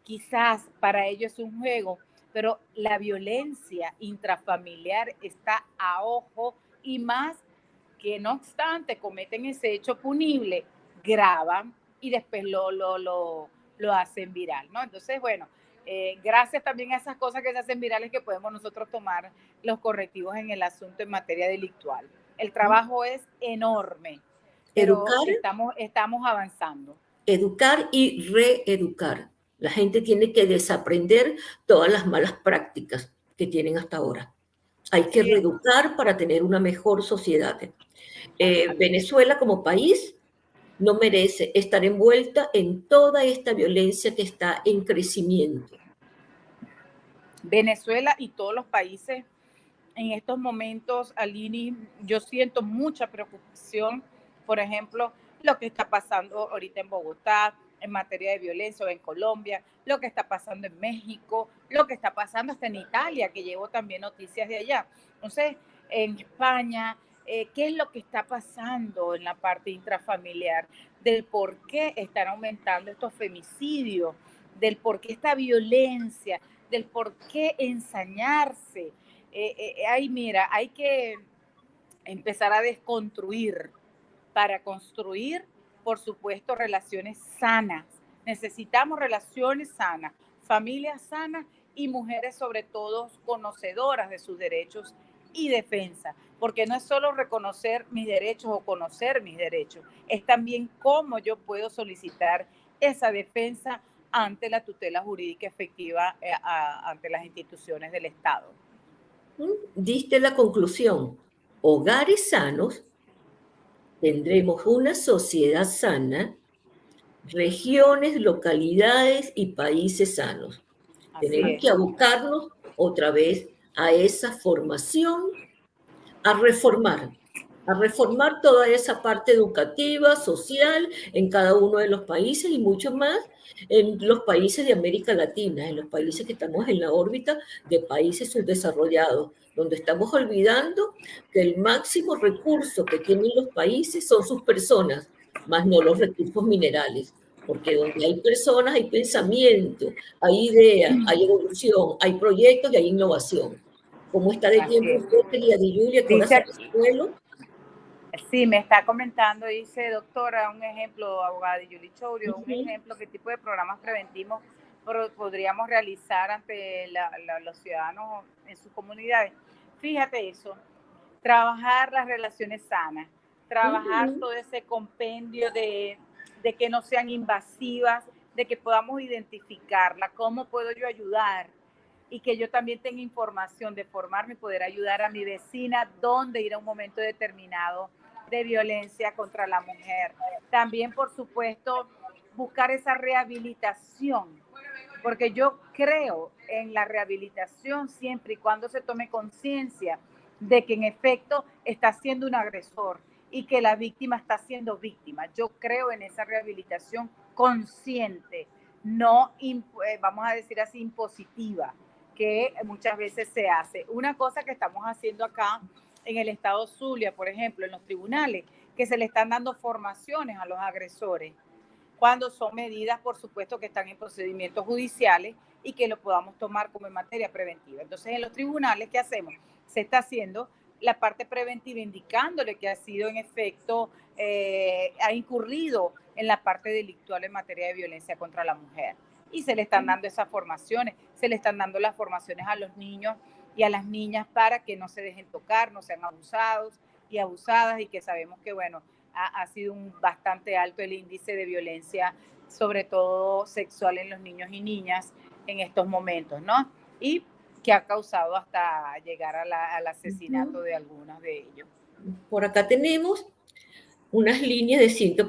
quizás para ellos es un juego, pero la violencia intrafamiliar está a ojo y más que no obstante cometen ese hecho punible, graban y después lo hacen viral, ¿no? Entonces, bueno, gracias también a esas cosas que se hacen virales que podemos nosotros tomar los correctivos en el asunto en materia delictual. El trabajo es enorme, pero Educar, estamos avanzando. educar y reeducar. La gente tiene que desaprender todas las malas prácticas que tienen hasta ahora. Hay que Sí, reeducar para tener una mejor sociedad. Venezuela como país no merece estar envuelta en toda esta violencia que está en crecimiento. Venezuela y todos los países en estos momentos, Alini, yo siento mucha preocupación, por ejemplo, lo que está pasando ahorita en Bogotá en materia de violencia o en Colombia, lo que está pasando en México, lo que está pasando hasta en Italia, que llevo también noticias de allá. Entonces, en España, ¿qué es lo que está pasando en la parte intrafamiliar? Del por qué están aumentando estos femicidios, del por qué esta violencia, del por qué ensañarse. Mira, hay que empezar a desconstruir para construir, por supuesto, relaciones sanas. Necesitamos relaciones sanas, familias sanas y mujeres sobre todo conocedoras de sus derechos y defensa, porque no es solo reconocer mis derechos o conocer mis derechos, es también cómo yo puedo solicitar esa defensa ante la tutela jurídica efectiva ante las instituciones del Estado. Diste la conclusión. Hogares sanos, tendremos una sociedad sana, regiones, localidades y países sanos. Así Tenemos es. que abocarnos otra vez a esa formación, a reformar toda esa parte educativa, social, en cada uno de los países y mucho más en los países de América Latina, en los países que estamos en la órbita de países subdesarrollados, donde estamos olvidando que el máximo recurso que tienen los países son sus personas, más no los recursos minerales, porque donde hay personas hay pensamiento, hay ideas, hay evolución, hay proyectos y hay innovación. ¿Cómo está de Así tiempo es. usted, Celia Di Julia, que ahora Dice se aquí, suelo? sí, me está comentando, dice doctora, un ejemplo, abogada de Yuli Chourio, un Ujú, ejemplo, qué tipo de programas preventivos podríamos realizar ante los ciudadanos en sus comunidades. Fíjate eso, trabajar las relaciones sanas, trabajar ujú. todo ese compendio de que no sean invasivas, de que podamos identificarla, cómo puedo yo ayudar y que yo también tenga información de formarme y poder ayudar a mi vecina dónde ir a un momento determinado de violencia contra la mujer. También, por supuesto, buscar esa rehabilitación, porque yo creo en la rehabilitación siempre y cuando se tome conciencia de que en efecto está siendo un agresor y que la víctima está siendo víctima. Yo creo en esa rehabilitación consciente, no, vamos a decir así, impositiva, que muchas veces se hace. Una cosa que estamos haciendo acá en el estado Zulia, por ejemplo, en los tribunales, que se le están dando formaciones a los agresores cuando son medidas, por supuesto, que están en procedimientos judiciales y que lo podamos tomar como en materia preventiva. Entonces, en los tribunales, ¿qué hacemos? Se está haciendo la parte preventiva, indicándole que ha sido en efecto, ha incurrido en la parte delictual en materia de violencia contra la mujer. Y se le están dando esas formaciones, se le están dando las formaciones a los niños y a las niñas para que no se dejen tocar, no sean abusados y abusadas y que sabemos que, bueno, ha sido bastante alto el índice de violencia, sobre todo sexual en los niños y niñas en estos momentos, ¿no? Y que ha causado hasta llegar al asesinato de algunos de ellos. Por acá tenemos unas líneas de Cintia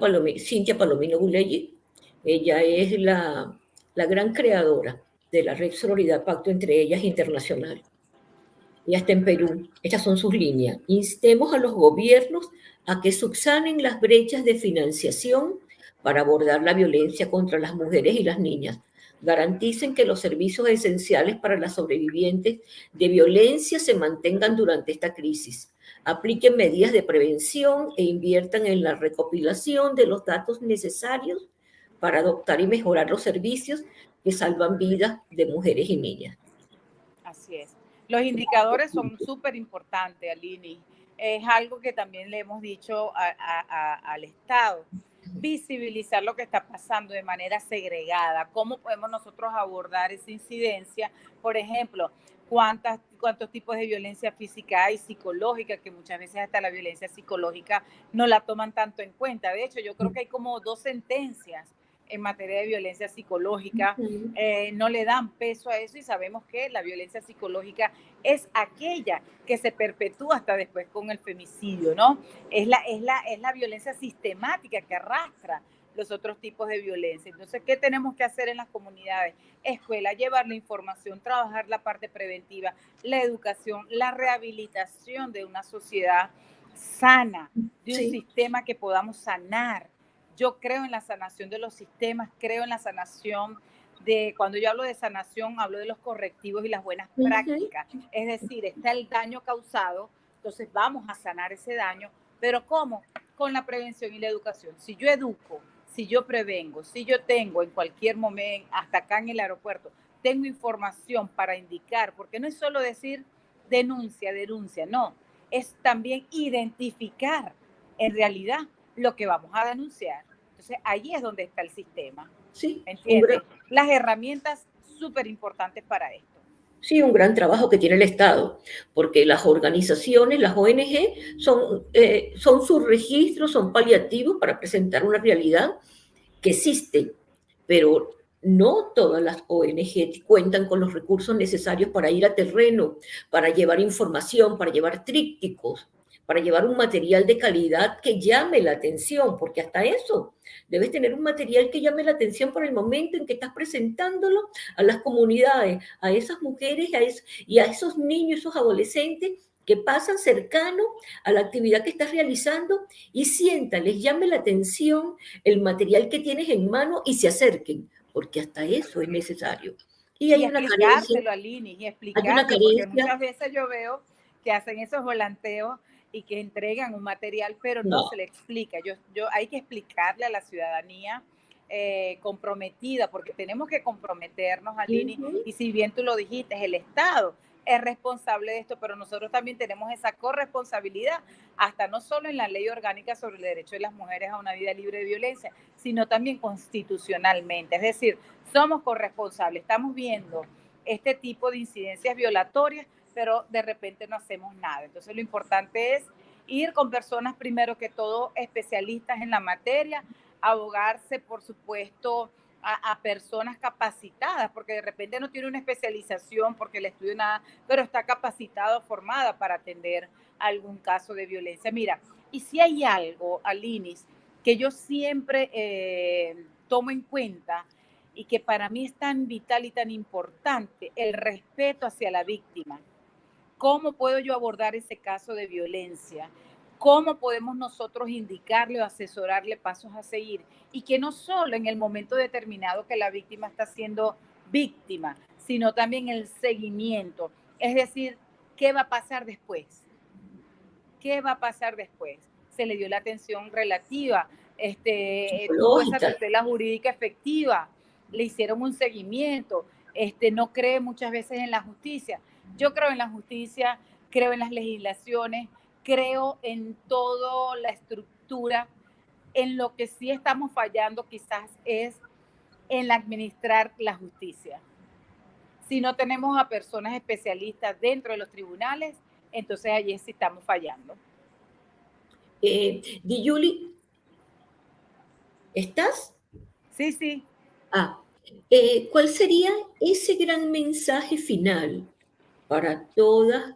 Palomino Gulegui. Ella es la gran creadora de la red Sororidad Pacto Entre Ellas Internacional. Ella está en Perú. Estas son sus líneas. Instemos a los gobiernos a que subsanen las brechas de financiación para abordar la violencia contra las mujeres y las niñas. Garanticen que los servicios esenciales para las sobrevivientes de violencia se mantengan durante esta crisis. Apliquen medidas de prevención e inviertan en la recopilación de los datos necesarios para adoptar y mejorar los servicios que salvan vidas de mujeres y niñas. Así es. Los indicadores son súper importantes, Alini. Es algo que también le hemos dicho al Estado. Visibilizar lo que está pasando de manera segregada. ¿Cómo podemos nosotros abordar esa incidencia? Por ejemplo, cuántos tipos de violencia física hay, psicológica, que muchas veces hasta la violencia psicológica no la toman tanto en cuenta. De hecho, yo creo que hay como 2 sentencias en materia de violencia psicológica, no le dan peso a eso y sabemos que la violencia psicológica es aquella que se perpetúa hasta después con el femicidio, ¿no? Es la violencia sistemática que arrastra los otros tipos de violencia. Entonces, ¿qué tenemos que hacer en las comunidades? Escuela, llevar la información, trabajar la parte preventiva, la educación, la rehabilitación de una sociedad sana, de un Sí. sistema que podamos sanar. Yo creo en la sanación de los sistemas, creo en la sanación cuando yo hablo de sanación, hablo de los correctivos y las buenas Ujú. prácticas. Es decir, está el daño causado, entonces vamos a sanar ese daño, pero ¿cómo? Con la prevención y la educación. Si yo educo, si yo prevengo, si yo tengo en cualquier momento, hasta acá en el aeropuerto, tengo información para indicar, porque no es solo decir denuncia, no, es también identificar en realidad lo que vamos a denunciar. Entonces, ahí es donde está el sistema, Sí, ¿entiendes? Las herramientas súper importantes para esto. sí, un gran trabajo que tiene el Estado, porque las organizaciones, las ONG, son sus registros, son paliativos para presentar una realidad que existe, pero no todas las ONG cuentan con los recursos necesarios para ir a terreno, para llevar información, para llevar trípticos, para llevar un material de calidad que llame la atención, porque hasta eso, debes tener un material que llame la atención por el momento en que estás presentándolo a las comunidades, a esas mujeres y a esos niños, esos adolescentes que pasan cercano a la actividad que estás realizando y sientan, les llame la atención el material que tienes en mano y se acerquen, porque hasta eso es necesario. Y Y explicárselo a Lini, y hay una explicarle, porque carencia, muchas veces yo veo que hacen esos volanteos y que entregan un material, pero no no. se le explica. Hay que explicarle a la ciudadanía comprometida, porque tenemos que comprometernos, Alini, Ujú. y si bien tú lo dijiste, es el Estado es responsable de esto, pero nosotros también tenemos esa corresponsabilidad, hasta no solo en la ley orgánica sobre el derecho de las mujeres a una vida libre de violencia, sino también constitucionalmente. Es decir, somos corresponsables, estamos viendo este tipo de incidencias violatorias, pero de repente no hacemos nada. Entonces lo importante es ir con personas, primero que todo, especialistas en la materia, abogarse, por supuesto, a personas capacitadas, porque de repente no tiene una especialización, porque le estudia nada, pero está capacitado, formada para atender algún caso de violencia. Mira, y si hay algo, Alinis, que yo siempre tomo en cuenta y que para mí es tan vital y tan importante, el respeto hacia la víctima. ¿Cómo puedo yo abordar ese caso de violencia? ¿Cómo podemos nosotros indicarle o asesorarle pasos a seguir? Y que no solo en el momento determinado que la víctima está siendo víctima, sino también el seguimiento. Es decir, ¿qué va a pasar después? ¿Qué va a pasar después? Se le dio la atención relativa, tuvo esa Psicológica. tutela jurídica efectiva, le hicieron un seguimiento, no cree muchas veces en la justicia. Yo creo en la justicia, creo en las legislaciones, creo en toda la estructura. En lo que sí estamos fallando quizás es en administrar la justicia. Si no tenemos a personas especialistas dentro de los tribunales, entonces allí sí estamos fallando. Diyuli, ¿estás? Sí, sí. ¿Cuál sería ese gran mensaje final para todas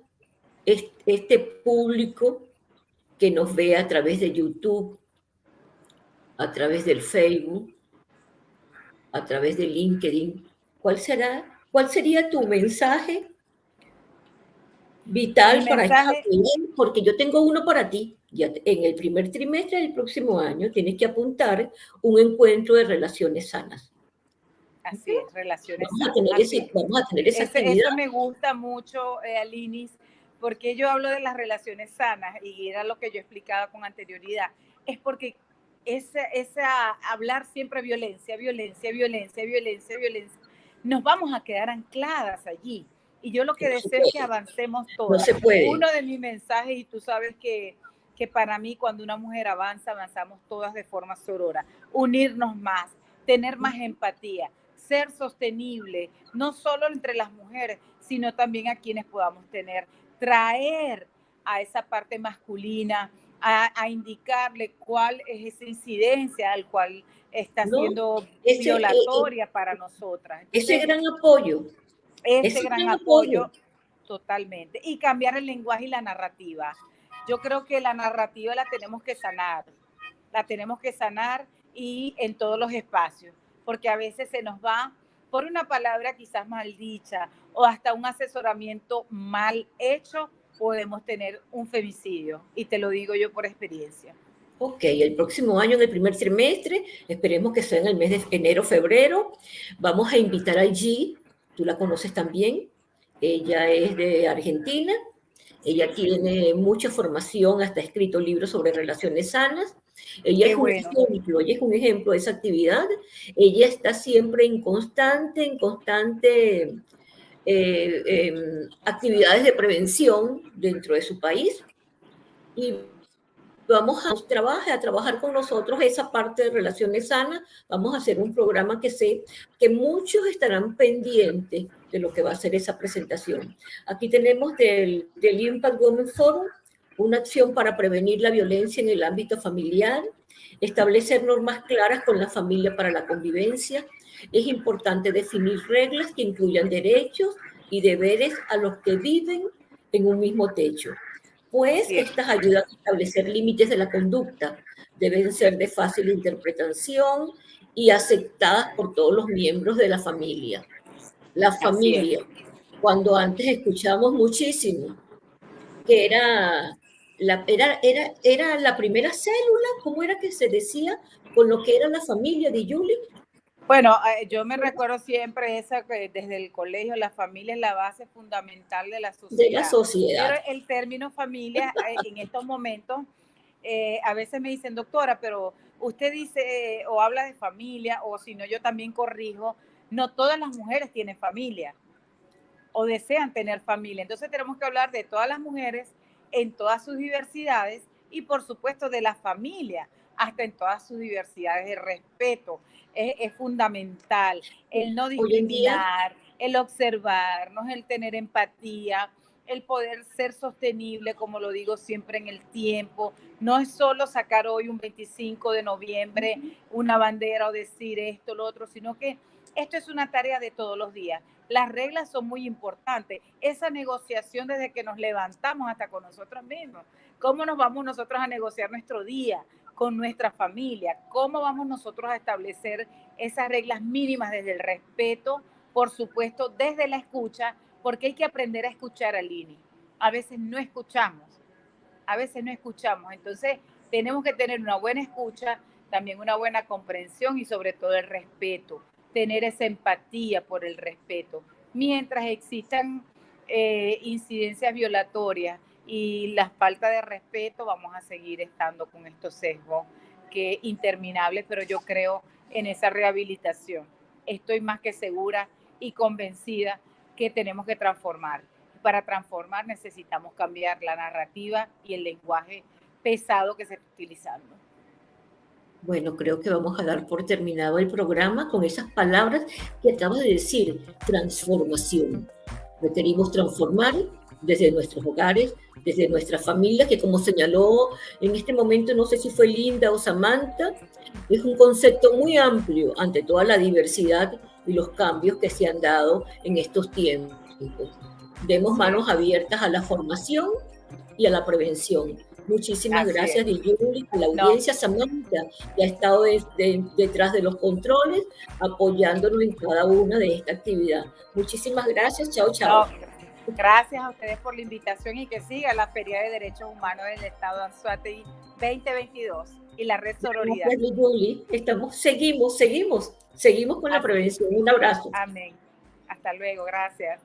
este público que nos ve a través de YouTube, a través del Facebook, a través de LinkedIn? ¿Cuál sería tu mensaje vital para esta audiencia? Porque yo tengo uno para ti. Ya en el primer trimestre del próximo año tienes que apuntar un encuentro de relaciones sanas. Así es, relaciones vamos sanas. Vamos a tener esa actividad. Eso me gusta mucho, Alinis, porque yo hablo de las relaciones sanas y era lo que yo explicaba con anterioridad. Es porque esa hablar siempre violencia, violencia, violencia, violencia, violencia, nos vamos a quedar ancladas allí. Y yo lo que deseo es que avancemos todas. No se puede. Uno de mis mensajes, y tú sabes que para mí cuando una mujer avanza, avanzamos todas de forma sorora. Unirnos más, tener más empatía, ser sostenible, no solo entre las mujeres, sino también a quienes podamos tener, traer a esa parte masculina, a indicarle cuál es esa incidencia al cual está siendo violatoria para nosotras. Entonces, ese gran apoyo. Ese gran apoyo, totalmente. Y cambiar el lenguaje y la narrativa. Yo creo que la narrativa la tenemos que sanar y en todos los espacios, porque a veces se nos va por una palabra quizás mal dicha o hasta un asesoramiento mal hecho, podemos tener un femicidio. Y te lo digo yo por experiencia. Ok, el próximo año, en el primer trimestre, esperemos que sea en el mes de enero, febrero, vamos a invitar a G, tú la conoces también, ella es de Argentina, ella tiene mucha formación, hasta ha escrito libros sobre relaciones sanas, ella es un ejemplo de esa actividad, ella está siempre en constante actividades de prevención dentro de su país y vamos a trabajar con nosotros esa parte de relaciones sanas, vamos a hacer un programa que sé que muchos estarán pendientes de lo que va a ser esa presentación. Aquí tenemos del Impact Women Forum una acción para prevenir la violencia en el ámbito familiar, establecer normas claras con la familia para la convivencia. Es importante definir reglas que incluyan derechos y deberes a los que viven en un mismo techo. Pues estas ayudan a establecer límites de la conducta, deben ser de fácil interpretación y aceptadas por todos los miembros de la familia. La familia, cuando antes escuchamos muchísimo, que era la primera célula, ¿cómo era que se decía? Con lo que era la familia de Yuli. Bueno, yo me recuerdo siempre esa que desde el colegio la familia es la base fundamental de la sociedad. De la sociedad. Pero el término familia en estos momentos, a veces me dicen, doctora, pero usted dice o habla de familia, o si no yo también corrijo, no todas las mujeres tienen familia. o desean tener familia. Entonces tenemos que hablar de todas las mujeres en todas sus diversidades y por supuesto de la familia, hasta en todas sus diversidades. El respeto es fundamental, el no Hoy en día, discriminar, el observarnos, el tener empatía, el poder ser sostenible, como lo digo siempre, en el tiempo. No es solo sacar hoy un 25 de noviembre una bandera o decir esto, lo otro, sino que esto es una tarea de todos los días. Las reglas son muy importantes. Esa negociación desde que nos levantamos hasta con nosotros mismos. ¿Cómo nos vamos nosotros a negociar nuestro día con nuestra familia? ¿Cómo vamos nosotros a establecer esas reglas mínimas desde el respeto? Por supuesto, desde la escucha, porque hay que aprender a escuchar a Lini. A veces no escuchamos, entonces tenemos que tener una buena escucha, también una buena comprensión y sobre todo el respeto, tener esa empatía por el respeto. Mientras existan incidencias violatorias y la falta de respeto, vamos a seguir estando con estos sesgos que interminables, pero yo creo en esa rehabilitación. Estoy más que segura y convencida que tenemos que transformar. Para transformar necesitamos cambiar la narrativa y el lenguaje pesado que se está utilizando. bueno, creo que vamos a dar por terminado el programa con esas palabras que acabas de decir, transformación. Requerimos transformar desde nuestros hogares, desde nuestra familia, que como señaló en este momento, no sé si fue Linda o Samantha, es un concepto muy amplio ante toda la diversidad y los cambios que se han dado en estos tiempos. Demos manos abiertas a la formación y a la prevención. Muchísimas gracias, Yuli, a la audiencia, Samantha, que ha estado detrás de los controles, apoyándonos en cada una de esta actividad. Muchísimas gracias, chao, chao. Gracias a ustedes por la invitación y que siga la Feria de Derechos Humanos del Estado de Anzoátegui 2022 y la Red Sororidad. Gracias, Yuli. Seguimos con la prevención. Un abrazo. Amén. Hasta luego, gracias.